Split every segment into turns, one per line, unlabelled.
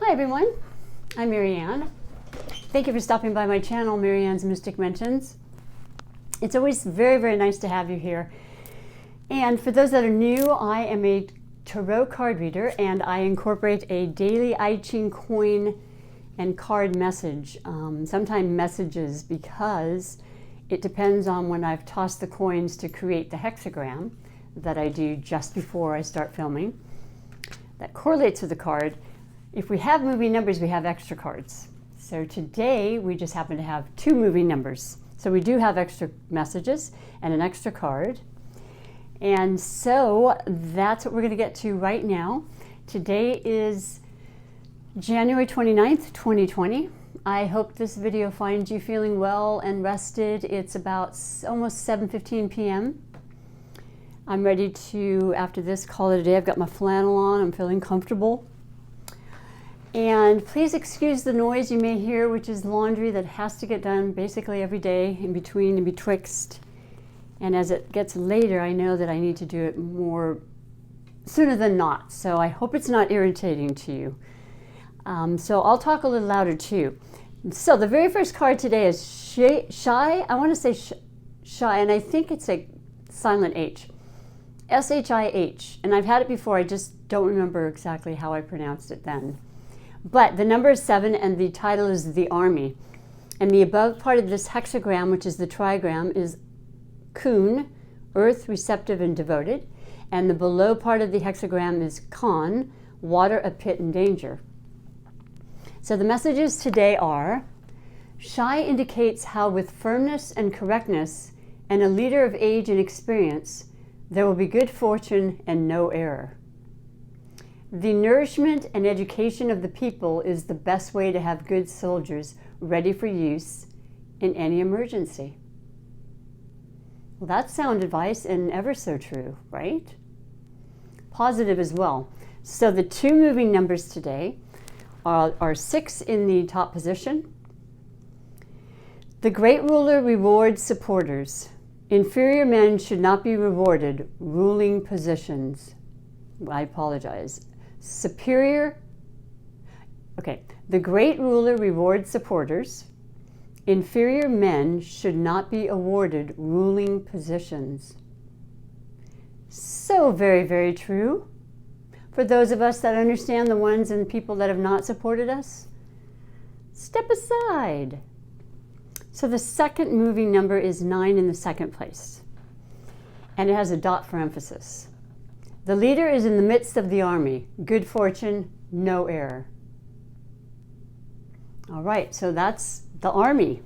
Hi everyone, I'm MaryAnne. Thank you for stopping by my channel, MaryAnne's Mystic Mentions. It's always very, very nice to have you here. And for those that are new, I am a tarot card reader and I incorporate a daily I Ching coin and card message, sometimes messages, because it depends on when I've tossed the coins to create the hexagram that I do just before I start filming. That correlates with the card. If we have moving numbers, we have extra cards. So today we just happen to have two moving numbers. So we do have extra messages and an extra card. And so that's what we're going to get to right now. Today is January 29th, 2020. I hope this video finds you feeling well and rested. It's about almost 7:15 p.m. I'm ready to, after this, call it a day. I've got my flannel on. I'm feeling comfortable. And please excuse the noise you may hear, which is laundry that has to get done basically every day, in between and betwixt. And as it gets later, I know that I need to do it more sooner than not. So I hope it's not irritating to you. So I'll talk a little louder too. So the very first card today is shy. I want to say shy, and I think it's a silent H. S-H-I-H. And I've had it before. I just don't remember exactly how I pronounced it then. But the number is 7 and the title is The Army. And the above part of this hexagram, which is the trigram, is Kun, earth, receptive, and devoted. And the below part of the hexagram is Khan, water, a pit, and danger. So the messages today are, shy indicates how with firmness and correctness and a leader of age and experience, there will be good fortune and no error. The nourishment and education of the people is the best way to have good soldiers ready for use in any emergency. Well, that's sound advice and ever so true, right? Positive as well. So the two moving numbers today are 6 in the top position. The great ruler rewards supporters. Inferior men should not be rewarded ruling positions. I apologize. The great ruler rewards supporters. Inferior men should not be awarded ruling positions. So very, very true. For those of us that understand the ones and people that have not supported us, step aside. So the second moving number is 9 in the second place. And it has a dot for emphasis. The leader is in the midst of the army. Good fortune, no error. All right, so that's the army.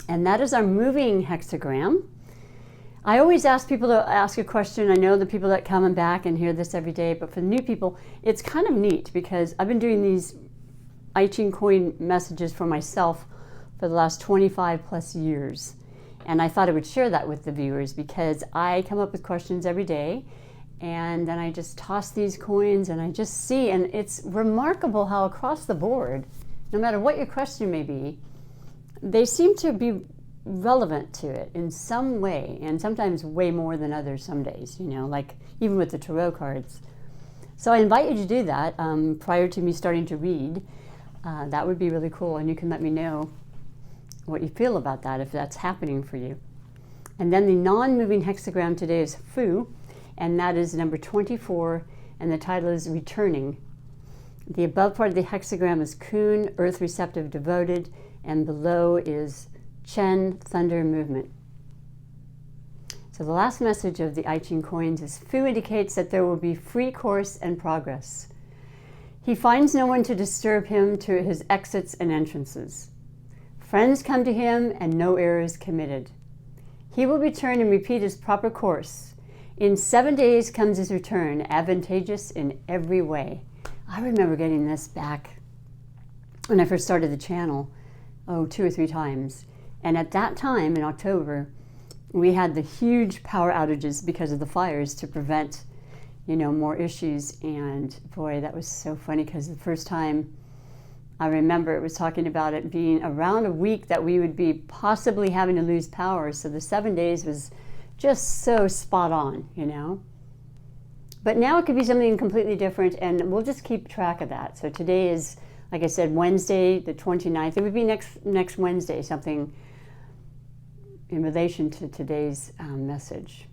And that is our moving hexagram. I always ask people to ask a question. I know the people that come back and hear this every day, but for the new people, it's kind of neat because I've been doing these I Ching coin messages for myself for the last 25 plus years. And I thought I would share that with the viewers because I come up with questions every day and then I just toss these coins and I just see, and it's remarkable how across the board, no matter what your question may be, they seem to be relevant to it in some way, and sometimes way more than others some days, you know, like even with the tarot cards. So I invite you to do that prior to me starting to read. That would be really cool, and you can let me know what you feel about that if that's happening for you. And then the non-moving hexagram today is Fu, and that is number 24, and the title is Returning. The above part of the hexagram is Kun, earth, receptive, devoted, and below is Chen, thunder, movement. So the last message of the I Ching coins is Fu indicates that there will be free course and progress. He finds no one to disturb him to his exits and entrances. Friends come to him and no error is committed. He will return and repeat his proper course. In 7 days comes his return, advantageous in every way. I remember getting this back when I first started the channel, 2 or 3 times. And at that time, in October, we had the huge power outages because of the fires to prevent, you know, more issues. And boy, that was so funny because the first time I remember it was talking about it being around a week that we would be possibly having to lose power. So the 7 days was just so spot on, you know. But now it could be something completely different, and we'll just keep track of that. So today is, like I said, Wednesday, the 29th. It would be next Wednesday, something in relation to today's message.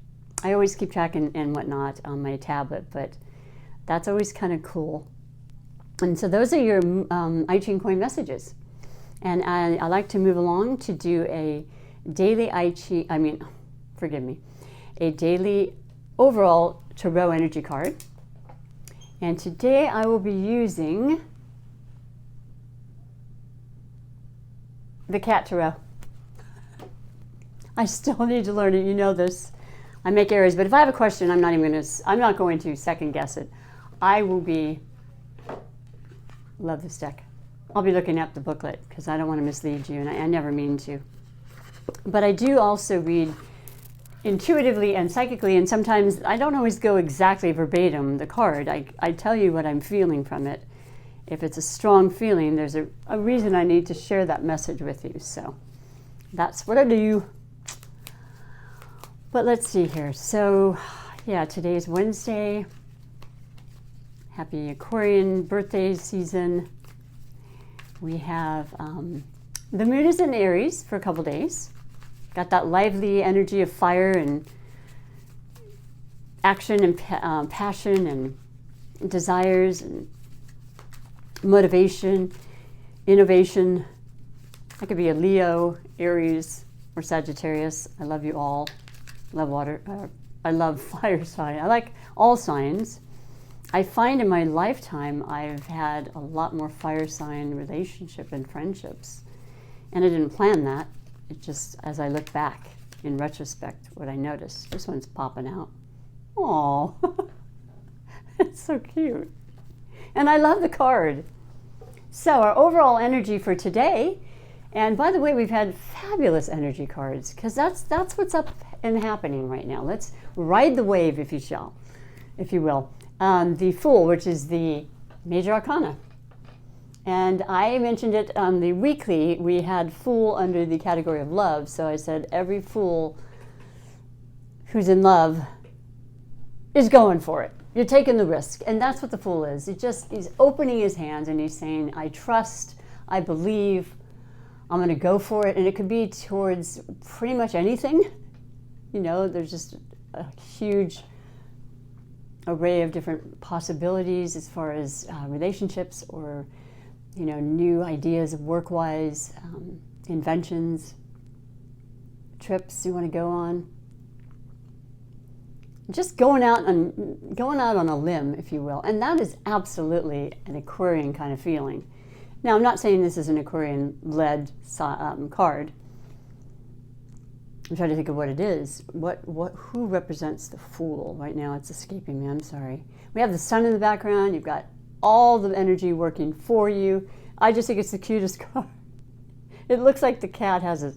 I always keep track and whatnot on my tablet, but that's always kind of cool. And so those are your I-Ching coin messages. And I like to move along to do a daily a daily overall tarot energy card. And today I will be using the cat tarot. I still need to learn it, you know this. I make errors, but if I have a question, I'm not going to second guess it. Love this deck. I'll be looking up the booklet because I don't want to mislead you, and I never mean to. But I do also read intuitively and psychically, and sometimes I don't always go exactly verbatim the card. I tell you what I'm feeling from it. If it's a strong feeling, there's a reason I need to share that message with you. So that's what I do. But let's see here. So yeah, today is Wednesday. Happy Aquarian birthday season. We have the moon is in Aries for a couple days. Got that lively energy of fire and action and passion and desires and motivation, innovation. I could be a Leo, Aries, or Sagittarius. I love you all. Love water. I love fire sign. I like all signs. I find in my lifetime I've had a lot more fire sign relationship and friendships. And I didn't plan that. It just, as I look back in retrospect, what I noticed. This one's popping out. Aww. It's so cute. And I love the card. So our overall energy for today, and by the way, we've had fabulous energy cards because that's what's up and happening right now. Let's ride the wave, if you will. The Fool, which is the major arcana. And I mentioned it on the weekly. We had Fool under the category of love. So I said every fool who's in love is going for it. You're taking the risk. And that's what the Fool is. He's opening his hands and he's saying, I trust, I believe, I'm going to go for it. And it could be towards pretty much anything. You know, there's just a huge array of different possibilities as far as relationships or, you know, new ideas work-wise, inventions, trips you want to go on. Just going out on a limb, if you will. And that is absolutely an Aquarian kind of feeling. Now, I'm not saying this is an Aquarian-led card. I'm trying to think of what it is. Who represents the Fool? Right now it's escaping me, I'm sorry. We have the sun in the background. You've got all the energy working for you. I just think it's the cutest card. It looks like the cat has let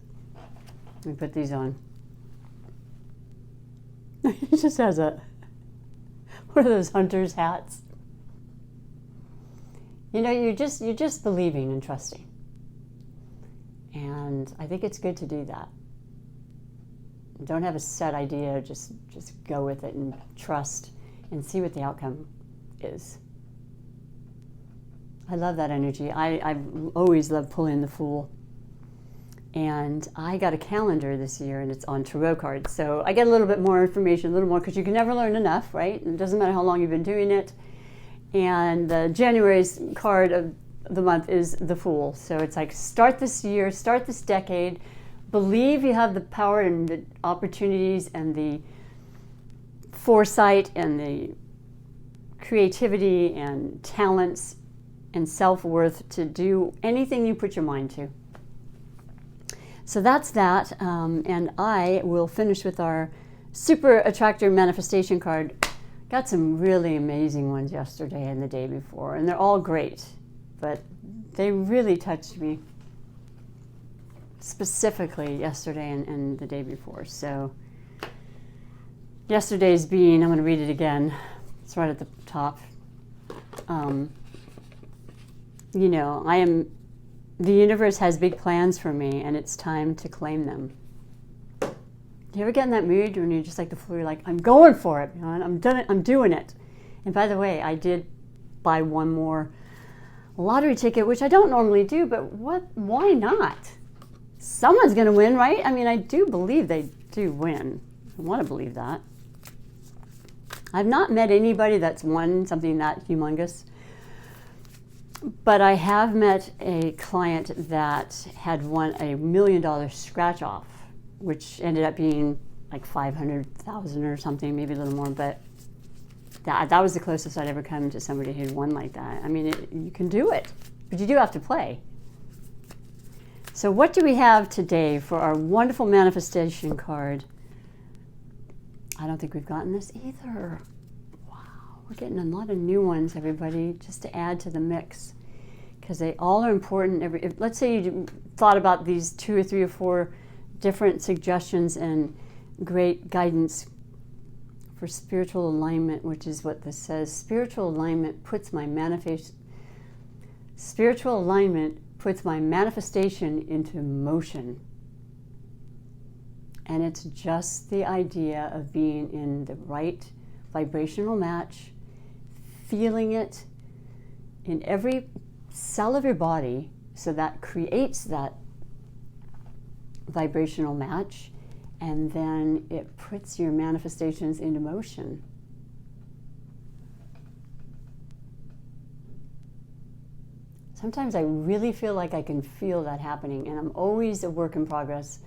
me put these on. He just has one of those hunter's hats. You know, you're just believing and trusting. And I think it's good to do that. Don't have a set idea, just go with it and trust and see what the outcome is. I love that energy. I've always loved pulling the Fool. And I got a calendar this year and it's on tarot cards. So I get a little bit more information, a little more, because you can never learn enough, right? It doesn't matter how long you've been doing it. And the January's card of the month is the Fool. So it's like, start this year, start this decade, believe you have the power and the opportunities and the foresight and the creativity and talents and self-worth to do anything you put your mind to. So that's that, and I will finish with our Super Attractor Manifestation card. Got some really amazing ones yesterday and the day before, and they're all great, but they really touched me specifically yesterday and the day before. So yesterday's being, I'm going to read it again. It's right at the top. You know, the universe has big plans for me, and it's time to claim them. Do you ever get in that mood when you're just like the Fool? You're like, I'm going for it, you know, I'm doing it. And by the way, I did buy one more lottery ticket, which I don't normally do, but why not? Someone's going to win, right? I mean, I do believe they do win. I want to believe that. I've not met anybody that's won something that humongous, but I have met a client that had won $1 million scratch off, which ended up being like 500,000 or something, maybe a little more, but that was the closest I'd ever come to somebody who'd won like that. I mean, you can do it, but you do have to play. So what do we have today for our wonderful manifestation card? I don't think we've gotten this either. Wow, we're getting a lot of new ones, everybody, just to add to the mix, because they all are important. Let's say you thought about these 2 or 3 or 4 different suggestions and great guidance for spiritual alignment, which is what this says. Spiritual alignment puts my manifestation into motion. And it's just the idea of being in the right vibrational match, feeling it in every cell of your body, so that creates that vibrational match, and then it puts your manifestations into motion. Sometimes I really feel like I can feel that happening, and I'm always a work in progress.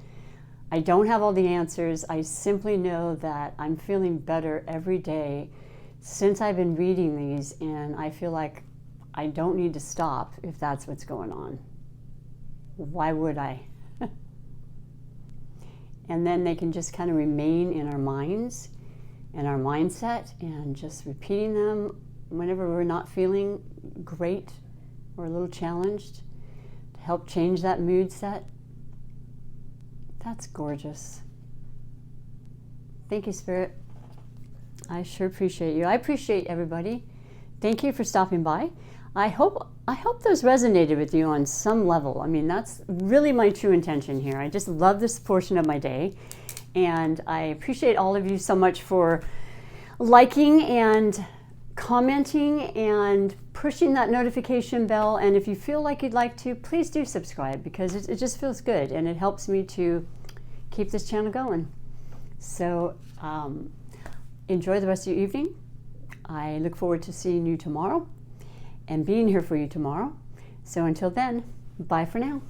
I don't have all the answers. I simply know that I'm feeling better every day since I've been reading these, and I feel like I don't need to stop if that's what's going on. Why would I? And then they can just kind of remain in our minds and our mindset, and just repeating them whenever we're not feeling great or a little challenged, to help change that mood set. That's gorgeous. Thank you, Spirit. I sure appreciate you. I appreciate everybody. Thank you for stopping by. I hope those resonated with you on some level. I mean, that's really my true intention here. I just love this portion of my day, and I appreciate all of you so much for liking and commenting and pushing that notification bell. And if you feel like you'd like to, please do subscribe, because it just feels good and it helps me to keep this channel going. So enjoy the rest of your evening. I look forward to seeing you tomorrow and being here for you tomorrow. So until then, bye for now.